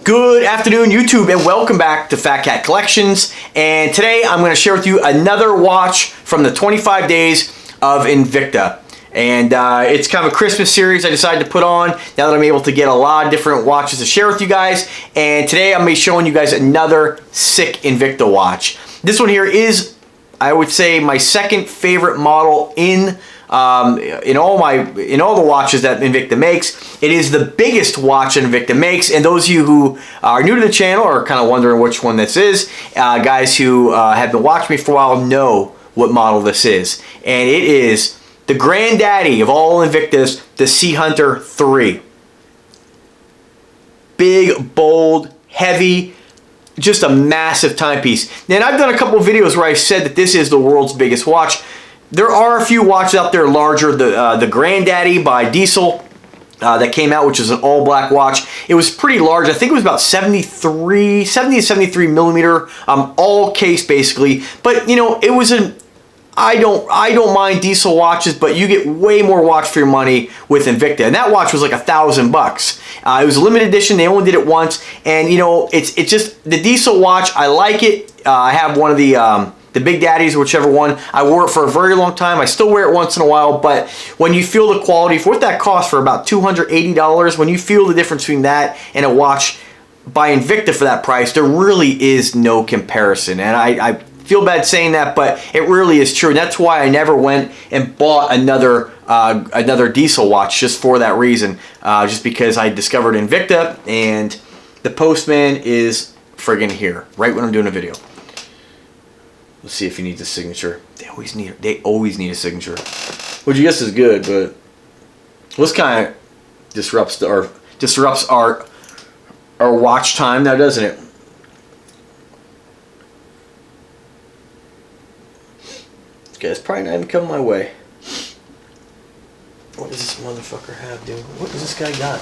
Good afternoon, YouTube, and welcome back to Fat Cat Collections. And today I'm going to share with you another watch from the 25 days of Invicta. And it's kind of a Christmas series I decided to put on now that I'm able to get a lot of different watches to share with you guys. And today I'm going to be showing you guys another sick Invicta watch. This one here is, I would say, my second favorite model in all the watches that Invicta makes. It is the biggest watch that Invicta makes, and those of you who are new to the channel are kind of wondering which one this is. Guys who have been watching me for a while know what model this is, and it is the granddaddy of all Invictas, the Sea Hunter 3. Big, bold, heavy, just a massive timepiece. And I've done a couple of videos where I said that this is the world's biggest watch. There are a few watches out there larger. The Granddaddy by Diesel that came out, which is an all-black watch. It was pretty large. I think it was about 70 to 73 millimeter, all case basically. But you know, it was an I don't mind Diesel watches, but you get way more watch for your money with Invicta, and that watch was like $1,000. It was a limited edition. They only did it once, and you know, it's just the Diesel watch. I like it. I have one of the Big Daddies, whichever one. I wore it for a very long time. I still wear it once in a while, but when you feel the quality for what that cost for about $280, when you feel the difference between that and a watch by Invicta for that price, there really is no comparison. And I feel bad saying that, but it really is true. And that's why I never went and bought another Diesel watch, just for that reason. Just because I discovered Invicta, and the Postman is friggin' here right when I'm doing a video. Let's see if he needs a signature. They always need a signature, which I guess is good, but this kind of disrupts our watch time now, doesn't it? Okay, it's probably not even coming my way. What does this motherfucker have, dude? What does this guy got?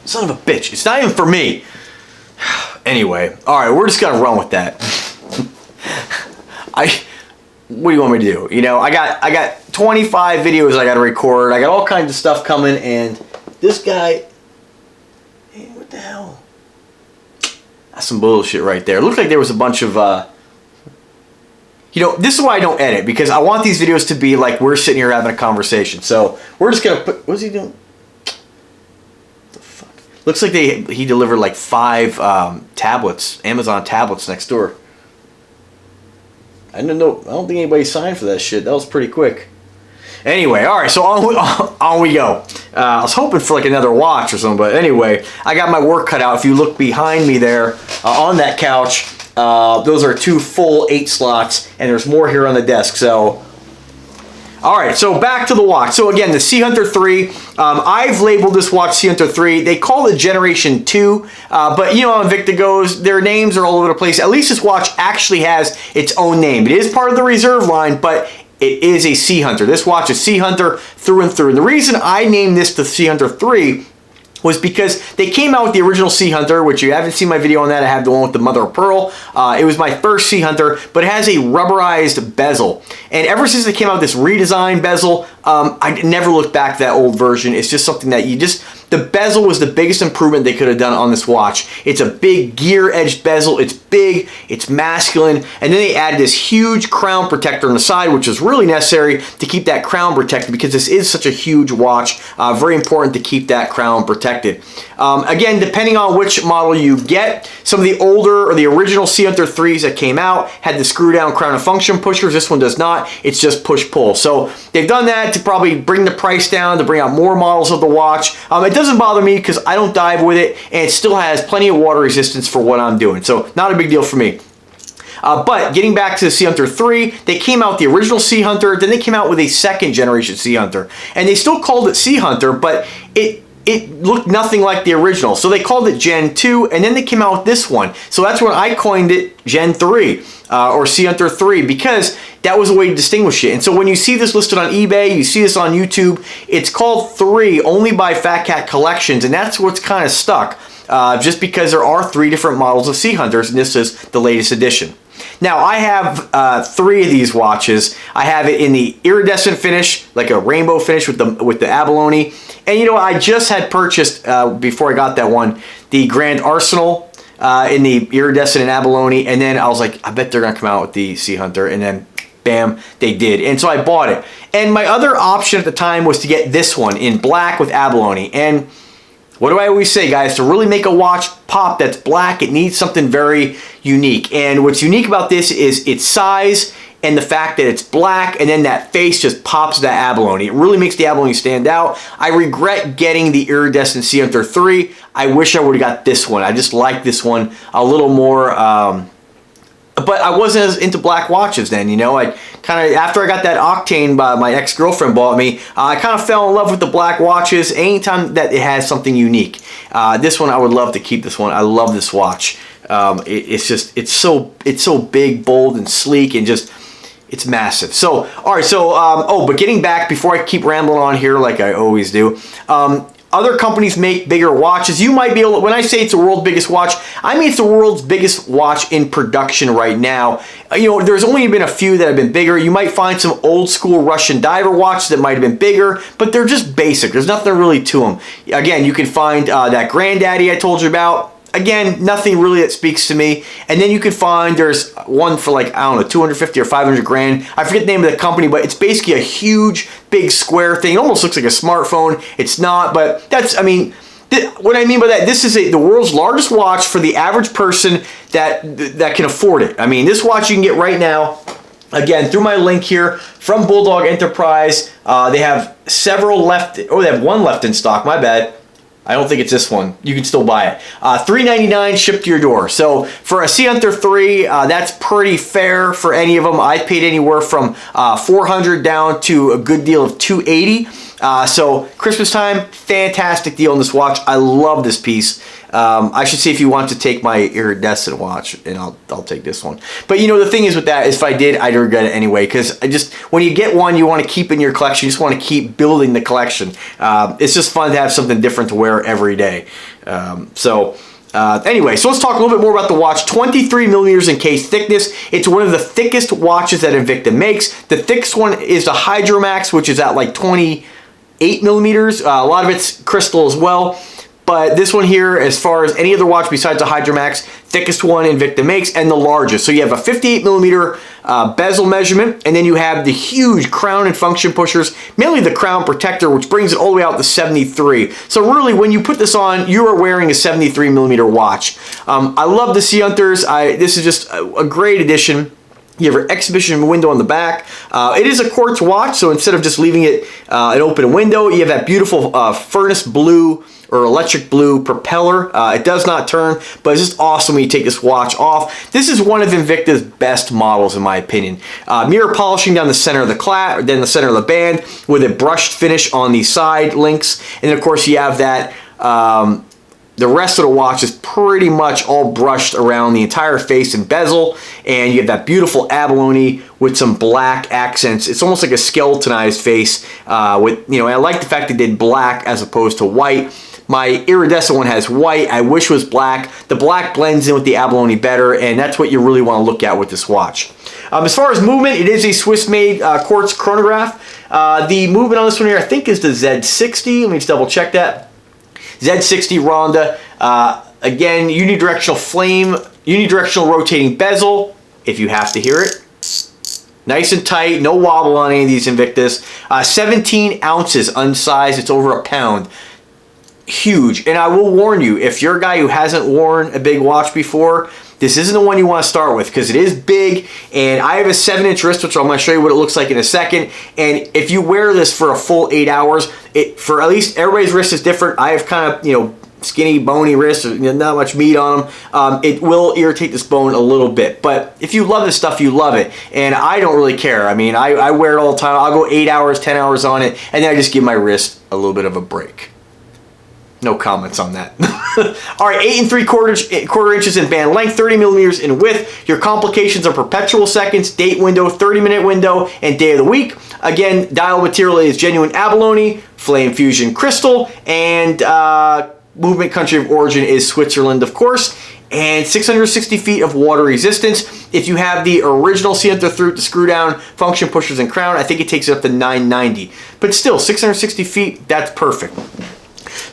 Son of a bitch! It's not even for me. Anyway, all right, we're just gonna run with that. What do you want me to do? You know, I got 25 videos I gotta record. I got all kinds of stuff coming, and this guy, hey, what the hell? That's some bullshit right there. It looked like there was a bunch of, you know, this is why I don't edit, because I want these videos to be like we're sitting here having a conversation. So we're just gonna put. What's he doing? Looks like he delivered like 5 tablets, Amazon tablets next door. I don't think anybody signed for that shit. That was pretty quick. Anyway, all right, so on we go. I was hoping for like another watch or something, but anyway, I got my work cut out. If you look behind me there on that couch, those are 2 full 8 slots, and there's more here on the desk. So. Alright, so back to the watch. So again, the Sea Hunter 3, I've labeled this watch Sea Hunter 3. They call it Generation 2, but you know how Invicta goes, their names are all over the place. At least this watch actually has its own name. It is part of the reserve line, but it is a Sea Hunter. This watch is Sea Hunter through and through. And the reason I named this the Sea Hunter 3 was because they came out with the original Sea Hunter, which you haven't seen my video on that. I have the one with the mother of pearl. It was my first Sea Hunter, but it has a rubberized bezel. And ever since they came out with this redesigned bezel, I never looked back to that old version. It's just something that the bezel was the biggest improvement they could have done on this watch. It's a big gear-edged bezel. It's big, it's masculine, and then they added this huge crown protector on the side, which is really necessary to keep that crown protected, because this is such a huge watch. Very important to keep that crown protected. Again, depending on which model you get, some of the older or the original Sea Hunter 3s that came out had the screw-down crown and function pushers. This one does not. It's just push-pull. So they've done that to probably bring the price down, to bring out more models of the watch. It doesn't bother me because I don't dive with it, and it still has plenty of water resistance for what I'm doing. So not a big deal for me. But getting back to the Sea Hunter 3, they came out with the original Sea Hunter, then they came out with a second generation Sea Hunter. And they still called it Sea Hunter, but it looked nothing like the original. So they called it Gen 2, and then they came out with this one. So that's when I coined it Gen 3, or Sea Hunter 3, because that was a way to distinguish it. And so when you see this listed on eBay, you see this on YouTube, it's called 3 only by Fat Cat Collections, and that's what's kind of stuck. Just because there are 3 different models of Sea Hunters, and this is the latest edition. Now, I have 3 of these watches. I have it in the iridescent finish, like a rainbow finish with the abalone. And you know, I just had purchased, before I got that one, the Grand Arsenal in the iridescent and abalone. And then I was like, I bet they're going to come out with the Sea Hunter. And then, bam, they did. And so I bought it. And my other option at the time was to get this one in black with abalone. And what do I always say, guys? To really make a watch pop that's black, it needs something very unique. And what's unique about this is its size and the fact that it's black, and then that face just pops that abalone. It really makes the abalone stand out. I regret getting the iridescent Sea Hunter 3. I wish I would have got this one. I just like this one a little more. But I wasn't as into black watches then, you know. I kind of, after I got that Octane my ex-girlfriend bought me, I kind of fell in love with the black watches anytime that it has something unique. This one, I would love to keep this one. I love this watch. It's so big, bold, and sleek, and just, it's massive. So, all right, so, but getting back, before I keep rambling on here like I always do, other companies make bigger watches. You might be able to, when I say it's the world's biggest watch, I mean it's the world's biggest watch in production right now. You know, there's only been a few that have been bigger. You might find some old school Russian diver watches that might have been bigger, but they're just basic. There's nothing really to them. Again, you can find that Granddaddy I told you about. Again, nothing really that speaks to me. And then you can find, there's one for like, I don't know, 250 or 500 grand. I forget the name of the company, but it's basically a huge, big square thing. It almost looks like a smartphone. It's not, but that's, I mean, what I mean by that, this is the world's largest watch for the average person that can afford it. I mean, this watch you can get right now, again, through my link here from Bulldog Enterprise. They have several left. Oh, they have one left in stock. My bad. I don't think it's this one. You can still buy it. $3.99 shipped to your door. So for a Sea Hunter 3, that's pretty fair for any of them. I paid anywhere from $400 down to a good deal of $280. So Christmas time, fantastic deal on this watch. I love this piece. I should see if you want to take my iridescent watch, and I'll take this one. But you know, the thing is with that, is if I did, I'd regret it anyway, because when you get one, you want to keep in your collection. You just want to keep building the collection. It's just fun to have something different to wear every day. Anyway, so let's talk a little bit more about the watch. 23 millimeters in case thickness. It's one of the thickest watches that Invicta makes. The thickest one is the Hydromax, which is at like 28 millimeters. A lot of it's crystal as well. But this one here, as far as any other watch besides the Hydromax, thickest one Invicta makes, and the largest. So you have a 58 millimeter bezel measurement, and then you have the huge crown and function pushers, mainly the crown protector, which brings it all the way out to 73. So really, when you put this on, you are wearing a 73 millimeter watch. I love the Sea Hunters. This is just a great addition. You have your exhibition window on the back. It is a quartz watch, so instead of just leaving it an open window, you have that beautiful furnace blue or electric blue propeller. It does not turn, but it's just awesome when you take this watch off. This is one of Invicta's best models, in my opinion. Mirror polishing down the center of the then the center of the band, with a brushed finish on the side links, and then of course you have that. The rest of the watch is pretty much all brushed around the entire face and bezel, and you have that beautiful abalone with some black accents. It's almost like a skeletonized face with, you know, and I like the fact they did black as opposed to white. My iridescent one has white. I wish it was black. The black blends in with the abalone better, and that's what you really want to look at with this watch. As far as movement, it is a Swiss-made quartz chronograph. The movement on this one here, I think, is the Z60. Let me just double check that. Z60 Ronda. Again, unidirectional flame, unidirectional rotating bezel, if you have to hear it. Nice and tight, no wobble on any of these Invictus. 17 ounces unsized, it's over a pound. Huge. And I will warn you, if you're a guy who hasn't worn a big watch before, this isn't the one you want to start with, because it is big, and I have a 7-inch wrist, which I'm going to show you what it looks like in a second. And if you wear this for a full 8 hours, for at least everybody's wrist is different. I have kind of, you know, skinny, bony wrists, not much meat on them. It will irritate this bone a little bit, but if you love this stuff, you love it. And I don't really care. I mean, I wear it all the time. I'll go 8 hours, 10 hours on it, and then I just give my wrist a little bit of a break. No comments on that. All right, 8 3/4 inches in band length, 30 millimeters in width. Your complications are perpetual seconds, date window, 30-minute window, and day of the week. Again, dial material is genuine abalone, flame fusion crystal, and movement country of origin is Switzerland, of course. And 660 feet of water resistance. If you have the original Sea Hunter 3 with the screw down, function pushers, and crown, I think it takes it up to 990. But still, 660 feet, that's perfect.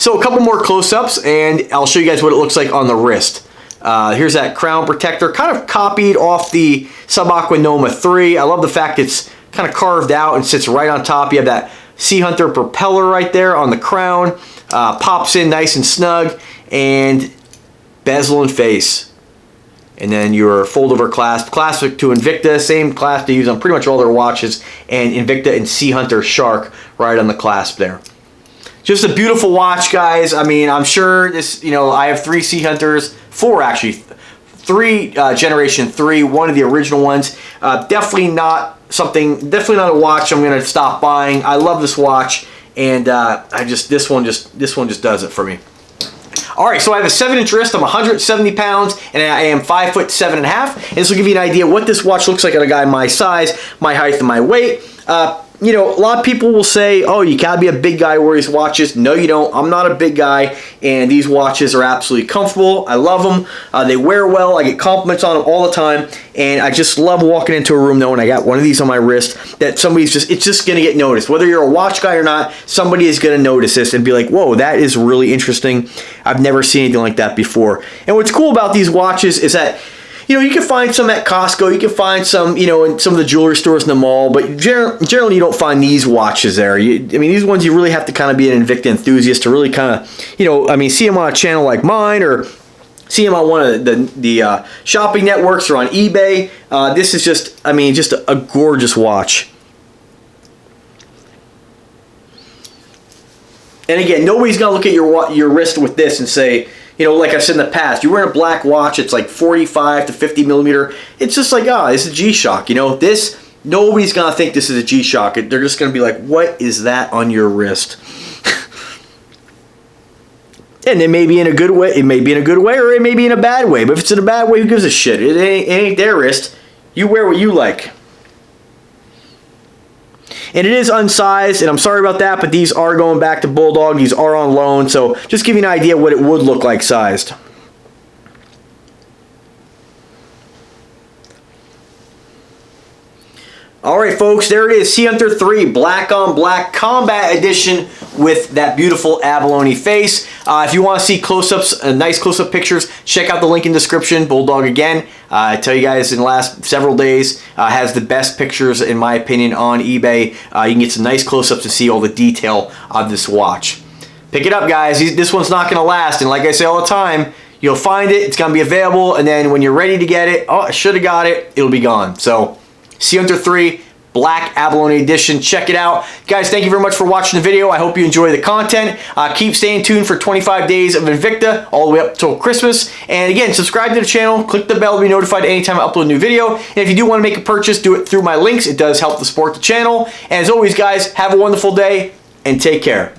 So a couple more close-ups, and I'll show you guys what it looks like on the wrist. Here's that crown protector, kind of copied off the Sub-Aqua Noma 3. I love the fact it's kind of carved out and sits right on top. You have that Sea Hunter propeller right there on the crown. Pops in nice and snug, and bezel and face. And then your fold-over clasp. Classic to Invicta, same clasp they use on pretty much all their watches, and Invicta and Sea Hunter Shark right on the clasp there. Just a beautiful watch, guys. I mean, I'm sure this, I have 3 Sea Hunters, 4 actually. 3 Generation 3, one of the original ones. Definitely not a watch I'm going to stop buying. I love this watch, and this one just does it for me. All right, so I have a 7-inch wrist. I'm 170 pounds, and I am 5'7.5". And this will give you an idea what this watch looks like on a guy my size, my height, and my weight. A lot of people will say, oh, you gotta be a big guy wear these watches. No, you don't. I'm not a big guy, and these watches are absolutely comfortable. I love them. They wear well. I get compliments on them all the time, and I just love walking into a room knowing I got one of these on my wrist that it's just gonna get noticed. Whether you're a watch guy or not, somebody is gonna notice this and be like, whoa, that is really interesting. I've never seen anything like that before. And what's cool about these watches is that you can find some at Costco, you can find some, in some of the jewelry stores in the mall, but generally you don't find these watches there. These ones you really have to kind of be an Invicta enthusiast to really kind of, see them on a channel like mine, or see them on one of the shopping networks or on eBay. This is just a gorgeous watch. And again, nobody's going to look at your wrist with this and say, like I've said in the past, you're wearing a black watch, it's like 45 to 50 millimeter. It's just like, this is a G-Shock. Nobody's going to think this is a G-Shock. They're just going to be like, what is that on your wrist? And it may be in a good way. It may be in a good way, or it may be in a bad way. But if it's in a bad way, who gives a shit? It ain't their wrist. You wear what you like. And it is unsized, and I'm sorry about that, but these are going back to Bulldog. These are on loan, so just give you an idea what it would look like sized. Alright folks, there it is, Sea Hunter 3 Black on Black Combat Edition with that beautiful abalone face. If you want to see close-ups, nice close-up pictures, check out the link in the description. Bulldog again, I tell you guys in the last several days, has the best pictures in my opinion on eBay. You can get some nice close-ups to see all the detail of this watch. Pick it up guys, this one's not going to last, and like I say all the time, you'll find it, it's going to be available, and then when you're ready to get it, oh I should have got it, it'll be gone. So Sea Hunter 3 Black Abalone Edition. Check it out. Guys, thank you very much for watching the video. I hope you enjoy the content. Keep staying tuned for 25 days of Invicta all the way up till Christmas. And again, subscribe to the channel. Click the bell to be notified anytime I upload a new video. And if you do want to make a purchase, do it through my links. It does help to support the channel. And as always, guys, have a wonderful day and take care.